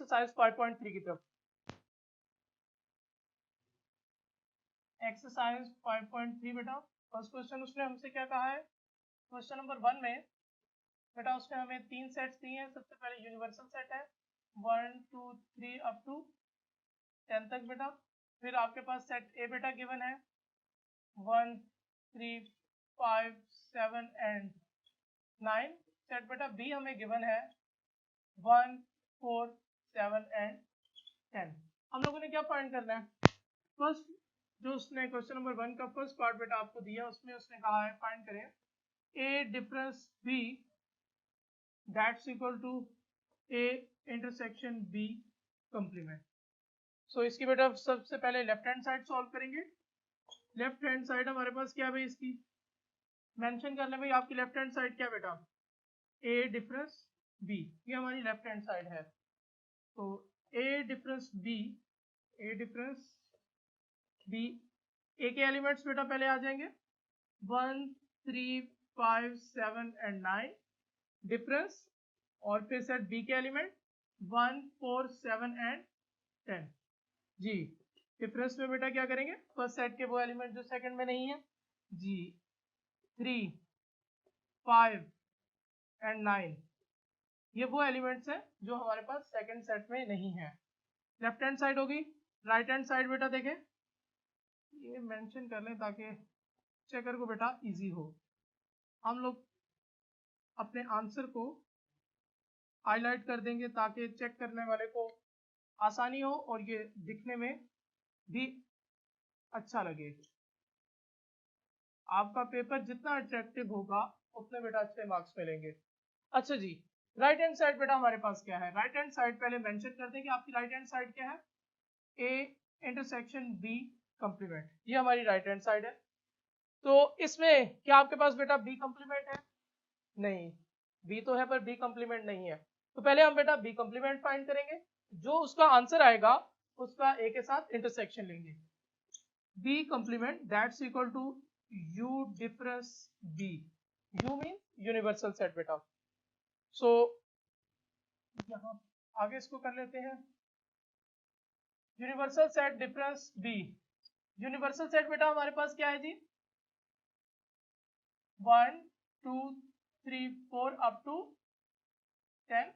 Exercise 5.3 की तरफ। Exercise 5.3 बेटा फर्स्ट क्वेश्चन उसने हमसे क्या कहा है, क्वेश्चन नंबर 1 में बेटा उसने हमें 3 सेट्स दिए हैं। सबसे पहले यूनिवर्सल सेट है 1 2 3 अप टू 10 तक बेटा। फिर आपके पास सेट ए बेटा गिवन है 1 3 5 7 एंड 9। सेट बेटा बी हमें गिवन है 1 4 7 एंड 10। हम लोगों ने क्या फाइंड करना है, फर्स्ट जो उसने क्वेश्चन नंबर 1 का फर्स्ट पार्ट बेटा आपको दिया उसमें उसने कहा है फाइंड करें A difference B that's equal to A intersection B complement. So इसकी बेटा सबसे पहले लेफ्ट हैंड साइड सॉल्व करेंगे। लेफ्ट हैंड साइड हमारे पास क्या है भाई, इसकी मेंशन कर ले भाई आपकी लेफ्ट हैंड साइड क्या बेटा, ए डिफरेंस बी, ये हमारी लेफ्ट हैंड साइड है। तो ए डिफरेंस बी, ए डिफरेंस बी, ए के एलिमेंट्स बेटा पहले आ जाएंगे 1 3 5 7 एंड 9 डिफरेंस, और फिर सेट बी के एलिमेंट 1 4 7 एंड 10। जी डिफरेंस में बेटा क्या करेंगे, फर्स्ट सेट के वो एलिमेंट जो सेकंड में नहीं है जी 3 5 एंड 9, ये वो एलिमेंट्स हैं जो हमारे पास सेकंड सेट में नहीं है। लेफ्ट हैंड साइड होगी। राइट हैंड साइड बेटा देखें, ये मेंशन कर लें ताकि चेकर को बेटा इजी हो। हम लोग अपने आंसर को हाईलाइट कर देंगे ताकि चेक करने वाले को आसानी हो और ये दिखने में भी अच्छा लगे। आपका पेपर जितना अट्रैक्टिव होगा उतने बेटा अच्छे मार्क्स मिलेंगे। अच्छा जी, राइट हैंड साइड बेटा हमारे पास क्या है, राइट हैंड साइड पहले मेंशन कर दें कि आपकी राइट हैंड साइड क्या है, ए इंटरसेक्शन बी कंप्लीमेंट, ये हमारी राइट हैंड साइड है। तो इसमें क्या आपके पास बेटा बी कंप्लीमेंट है, नहीं, बी तो है पर बी कंप्लीमेंट नहीं है। तो पहले हम बेटा बी कंप्लीमेंट फाइंड करेंगे, जो उसका आंसर आएगा उसका ए के साथ इंटरसेक्शन लेंगे। B complement that's equal to U difference B, U mean universal set बेटा। सो यहाँ आगे इसको कर लेते हैं, universal set difference B. Universal set बेटा हमारे पास क्या है जी 1 2 3 4 up to 10।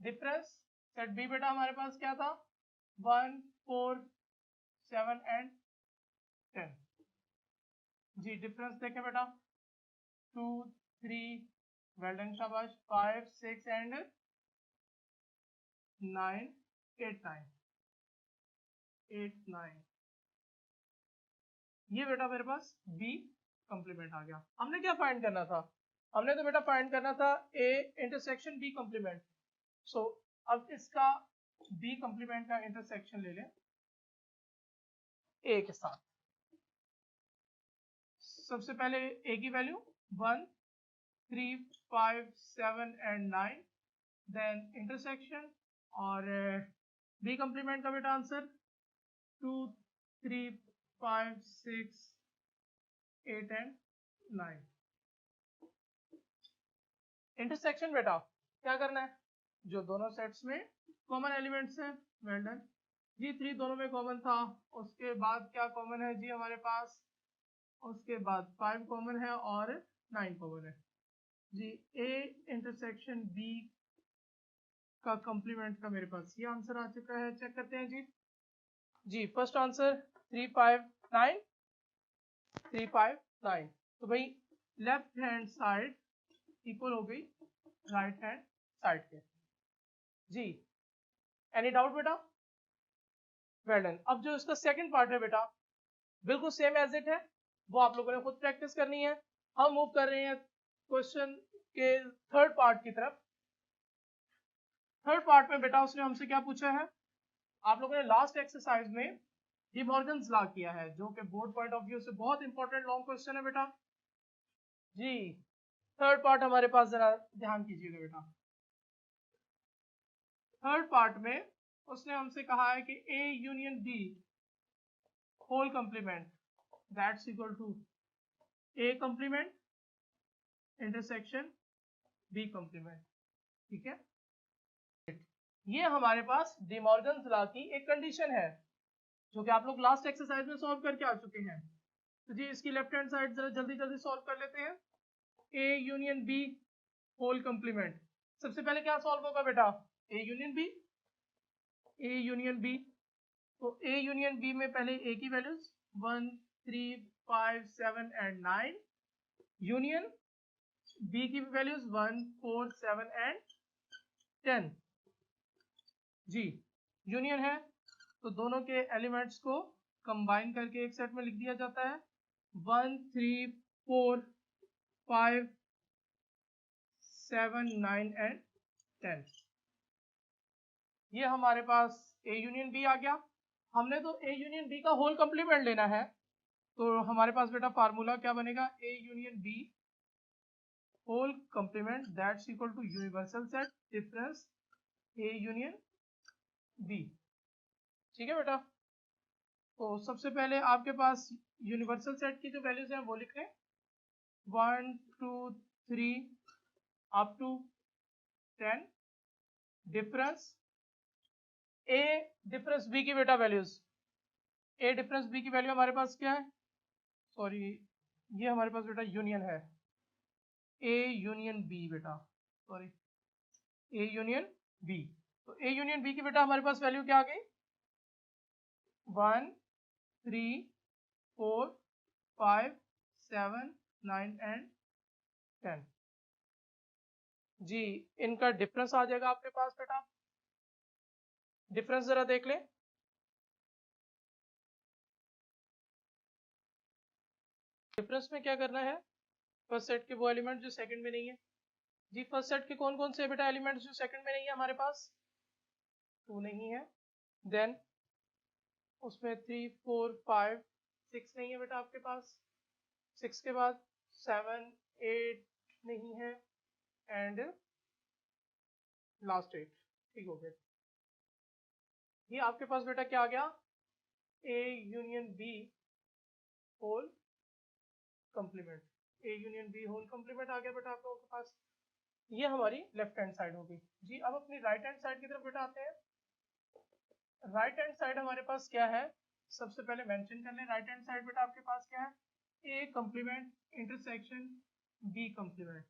Difference set B बेटा हमारे पास क्या था 1 4 7 एंड 10। जी डिफरेंस देखें बेटा 2 3 वेल डन शाबाश 5 6 एंड 9 8 9 8 9, ये बेटा मेरे पास बी कंप्लीमेंट आ गया। हमने क्या फाइंड करना था, हमने तो बेटा फाइंड करना था ए इंटरसेक्शन बी कंप्लीमेंट। सो अब इसका बी कंप्लीमेंट का इंटरसेक्शन ले लें ए के साथ। सबसे पहले ए की वैल्यू 1 3 5 7 एंड 9, देन इंटरसेक्शन, और बी कंप्लीमेंट का बेटा आंसर 2 3 5 6 8 एंड 9। इंटरसेक्शन बेटा क्या करना है, जो दोनों सेट्स में कॉमन एलिमेंट्स हैं, वेल डन जी 3 दोनों में कॉमन था, उसके बाद क्या कॉमन है जी हमारे पास, उसके बाद 5 कॉमन है और 9 कॉमन है जी। ए इंटरसेक्शन बी का कंप्लीमेंट का मेरे पास ये आंसर आ चुका है, चेक करते हैं जी। जी फर्स्ट आंसर 3 5 9 3 5 9। तो भाई लेफ्ट हैंड साइड इक्वल हो गई राइट हैंड साइड के जी। एनी डाउट बेटा, वेल डन। अब जो इसका सेकंड पार्ट है बेटा बिल्कुल सेम एज इट है, वो आप लोगों ने खुद प्रैक्टिस करनी है। हम मूव कर रहे हैं क्वेश्चन के थर्ड पार्ट की तरफ। थर्ड पार्ट में बेटा उसने हमसे क्या पूछा है, आप लोगों ने लास्ट एक्सरसाइज में डी मॉर्गन्स लॉ किया है, जो कि बोर्ड पॉइंट ऑफ व्यू से बहुत इंपॉर्टेंट लॉन्ग क्वेश्चन है बेटा जी। थर्ड पार्ट हमारे पास जरा ध्यान कीजिएगा बेटा। थर्ड पार्ट में उसने हमसे कहा है कि A union B whole complement that's equal to A complement intersection B complement, ठीक है। ये हमारे पास डे मॉर्गन्स लॉ की एक कंडीशन है जो कि आप लोग लास्ट एक्सरसाइज में सॉल्व करके आ चुके हैं। तो जी इसकी लेफ्ट हैंड साइड जरा जल्दी जल्दी सॉल्व कर लेते हैं। A union B whole complement. सबसे पहले क्या सॉल्व होगा बेटा? A union B. A union B, तो ए यूनियन बी में पहले ए की वैल्यूज 1 3 5 7 एंड 9, यूनियन बी की वैल्यूज 1 4 7 एंड 10। जी यूनियन है तो दोनों के एलिमेंट्स को कंबाइन करके एक सेट में लिख दिया जाता है 1 3 4 5 7 9 एंड 10। ये हमारे पास ए यूनियन बी आ गया। हमने तो ए यूनियन बी का होल कंप्लीमेंट लेना है, तो हमारे पास बेटा फार्मूला क्या बनेगा? A union B whole complement that's equal to universal set difference A union B. ठीक है बेटा, तो सबसे पहले आपके पास यूनिवर्सल सेट की जो वैल्यूज हैं वो लिख लें 1 2 3 up to 10 difference A difference B की बेटा वैल्यूज। ए डिफरेंस बी की वैल्यू हमारे पास क्या है? सॉरी, ये हमारे पास बेटा यूनियन है ए यूनियन बी बेटा, सॉरी ए यूनियन बी। तो ए यूनियन बी की बेटा हमारे पास वैल्यू क्या आ गई? 1 3 4 5 7 9 एंड 10। जी इनका डिफरेंस आ जाएगा आपके पास बेटा। डिफरेंस जरा देख लें। डिफरेंस में क्या करना है? फर्स्ट सेट के वो एलिमेंट जो सेकंड में नहीं है। जी फर्स्ट सेट के कौन कौन से बेटा एलिमेंट्स जो सेकंड में नहीं है हमारे पास? 2 नहीं है, देन उसमें 3 4 5 6 नहीं है बेटा आपके पास, 6 के बाद 7 8 नहीं है एंड लास्ट 8। ठीक हो गया। ये आपके पास बेटा क्या आ गया? A union B whole complement. A union B whole complement आ गया बेटा आप लोगों के पास। ये हमारी लेफ्ट हैंड साइड होगी। जी अब अपनी राइट हैंड साइड की तरफ बेटा आते हैं। राइट हैंड साइड हमारे पास क्या है? सबसे पहले मेंशन कर लें, राइट हैंड साइड बेटा आपके पास क्या है? A complement intersection B complement.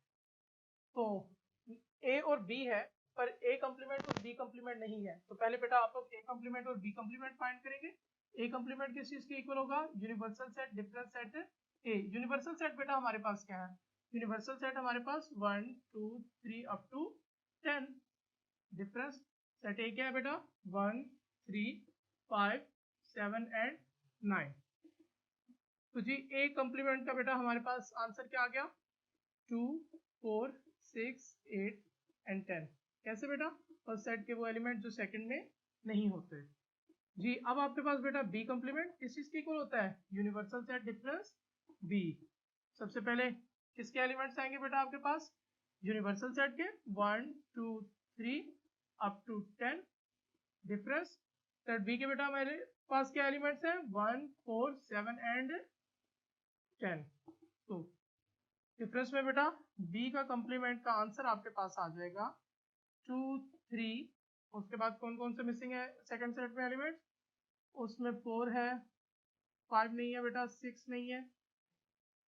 तो ए और बी है पर ए कंप्लीमेंट और बी कंप्लीमेंट नहीं है, तो पहले बेटा आप लोग ए कंप्लीमेंट और बी कंप्लीमेंट फाइंड करेंगे। ए कंप्लीमेंट किस चीज के इक्वल होगा? Universal set difference set A. Universal set बेटा हमारे पास क्या है? यूनिवर्सल सेट हमारे पास 1 2 3 up to 10। Difference set A क्या है बेटा? 1 3 5 7 एंड 9। तो जी ए कंप्लीमेंट का बेटा हमारे पास आंसर क्या आ गया? 2 4 6 8 एंड 10। कैसे बेटा? फर्स्ट सेट के वो एलिमेंट जो सेकंड में नहीं होते। जी अब आपके पास बेटा बी कंप्लीमेंट किस चीज के इक्वल होता है? Universal set difference B. सबसे पहले किसके एलिमेंट्स आएंगे बेटा आपके पास? यूनिवर्सल सेट के 1 2 3 up to 10। Difference set B के बेटा हमारे पास क्या एलिमेंट्स हैं? 1 4 7 एंड 10। तो डिफरेंस में बेटा बी का कंप्लीमेंट का आंसर आपके पास आ जाएगा 2 3। उसके बाद कौन कौन से मिसिंग है सेकंड सेट में एलिमेंट? उसमें 4 है, 5 नहीं है बेटा, 6 नहीं है,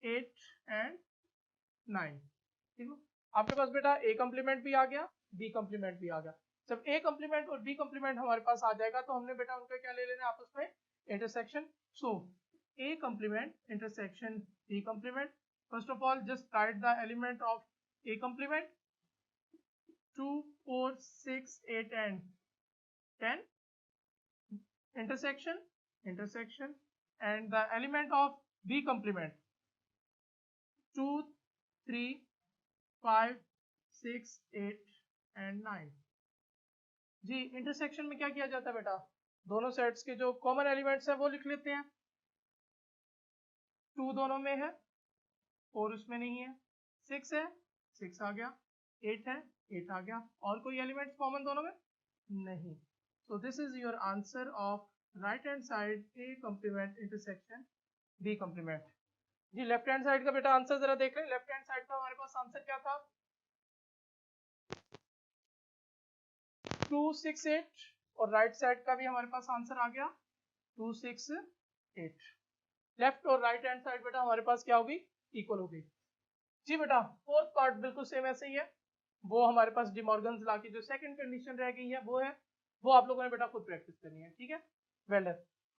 8 एंड 9। ठीक है, आपके पास बेटा ए कंप्लीमेंट भी आ गया, बी कंप्लीमेंट भी आ गया। जब ए कंप्लीमेंट और बी कंप्लीमेंट हमारे पास आ जाएगा तो हमने बेटा उनका क्या ले लेना है आपस में? Intersection. So A complement intersection B complement. First of all, just write the element of A complement 2 4 6 8 and 10 intersection and the element of B complement 2 3 5 6 8 and 9। Ji intersection में क्या किया जाता है बेटा? दोनों सेट्स के जो कॉमन एलिमेंट्स हैं वो लिख लेते हैं। 2 दोनों में है, 4 उसमें नहीं है, 6 है 6 आ गया, 8 है 8 आ गया, और कोई एलिमेंट्स कॉमन दोनों में नहीं। So this is your answer of right hand side A complement intersection B complement. जी लेफ्ट हैंड साइड का बेटा आंसर जरा देख लें। लेफ्ट हैंड साइड का हमारे पास आंसर क्या था? 268 और राइट साइड का भी हमारे पास आंसर आ गया 268। लेफ्ट और राइट हैंड साइड बेटा हमारे पास क्या होगी, इक्वल होगी। जी बेटा फोर्थ पार्ट बिल्कुल सेम ऐसे ही है, वो हमारे पास डिमॉर्गन्स लॉ की जो सेकंड कंडीशन रह गई है वो है, वो आप लोगों ने बेटा खुद प्रैक्टिस करनी है, ठीक है। Well done.